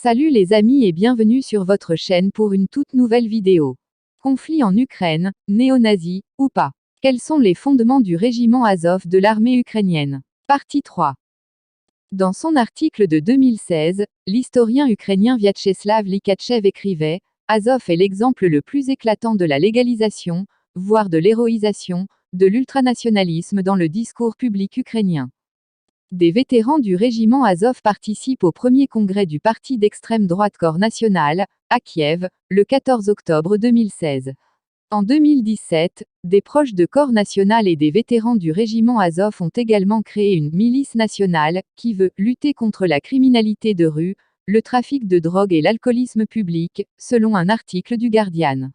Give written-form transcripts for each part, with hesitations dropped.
Salut les amis et bienvenue sur votre chaîne pour une toute nouvelle vidéo. Conflit en Ukraine, néo-nazi, ou pas? Quels sont les fondements du régiment Azov de l'armée ukrainienne? Partie 3. Dans son article de 2016, l'historien ukrainien Vyacheslav Likachev écrivait « Azov est l'exemple le plus éclatant de la légalisation, voire de l'héroïsation, de l'ultranationalisme dans le discours public ukrainien. » Des vétérans du régiment Azov participent au premier congrès du parti d'extrême droite Corps National, à Kiev, le 14 octobre 2016. En 2017, des proches de Corps National et des vétérans du régiment Azov ont également créé une milice nationale, qui veut lutter contre la criminalité de rue, le trafic de drogue et l'alcoolisme public, selon un article du Guardian.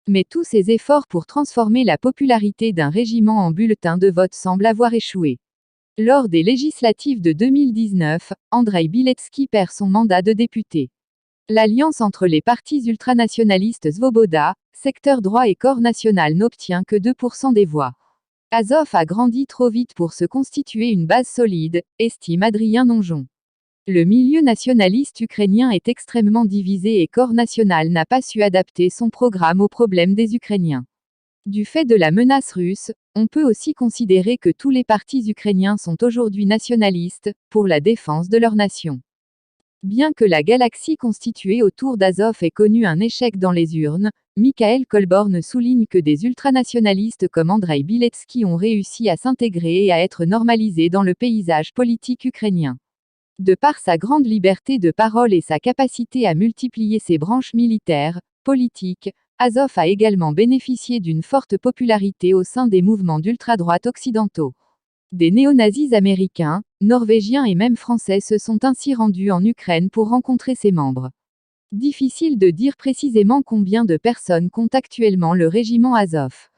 Mais tous ces efforts pour transformer la popularité d'un régiment en bulletin de vote semblent avoir échoué. Lors des législatives de 2019, Andrei Bilecki perd son mandat de député. L'alliance entre les partis ultranationalistes Svoboda, secteur droit et Corps National n'obtient que 2% des voix. Azov a grandi trop vite pour se constituer une base solide, estime Adrien Nonjon. Le milieu nationaliste ukrainien est extrêmement divisé et Corps National n'a pas su adapter son programme aux problèmes des Ukrainiens. Du fait de la menace russe, on peut aussi considérer que tous les partis ukrainiens sont aujourd'hui nationalistes, pour la défense de leur nation. Bien que la galaxie constituée autour d'Azov ait connu un échec dans les urnes, Mikhail Kolborn souligne que des ultranationalistes comme Andrei Bilecki ont réussi à s'intégrer et à être normalisés dans le paysage politique ukrainien. De par sa grande liberté de parole et sa capacité à multiplier ses branches militaires, politiques, Azov a également bénéficié d'une forte popularité au sein des mouvements d'ultra-droite occidentaux. Des néo-nazis américains, norvégiens et même français se sont ainsi rendus en Ukraine pour rencontrer ses membres. Difficile de dire précisément combien de personnes compte actuellement le régiment Azov.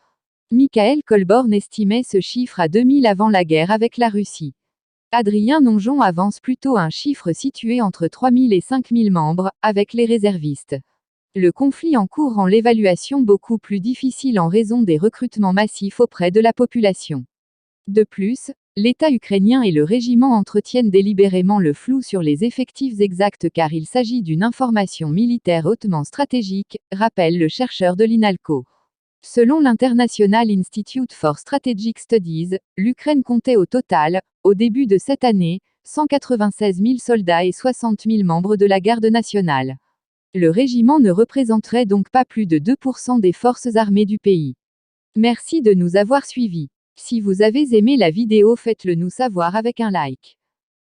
Mikhail Kolborn estimait ce chiffre à 2000 avant la guerre avec la Russie. Adrien Nonjon avance plutôt un chiffre situé entre 3000 et 5000 membres, avec les réservistes. Le conflit en cours rend l'évaluation beaucoup plus difficile en raison des recrutements massifs auprès de la population. De plus, l'État ukrainien et le régiment entretiennent délibérément le flou sur les effectifs exacts car il s'agit d'une information militaire hautement stratégique, rappelle le chercheur de l'INALCO. Selon l'International Institute for Strategic Studies, l'Ukraine comptait au total, au début de cette année, 196 000 soldats et 60 000 membres de la garde nationale. Le régiment ne représenterait donc pas plus de 2% des forces armées du pays. Merci de nous avoir suivis. Si vous avez aimé la vidéo, faites-le nous savoir avec un like.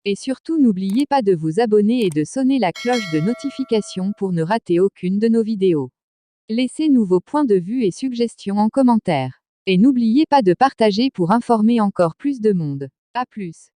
Et surtout n'oubliez pas de vous abonner et de sonner la cloche de notification pour ne rater aucune de nos vidéos. Laissez-nous vos points de vue et suggestions en commentaire. Et n'oubliez pas de partager pour informer encore plus de monde. À plus.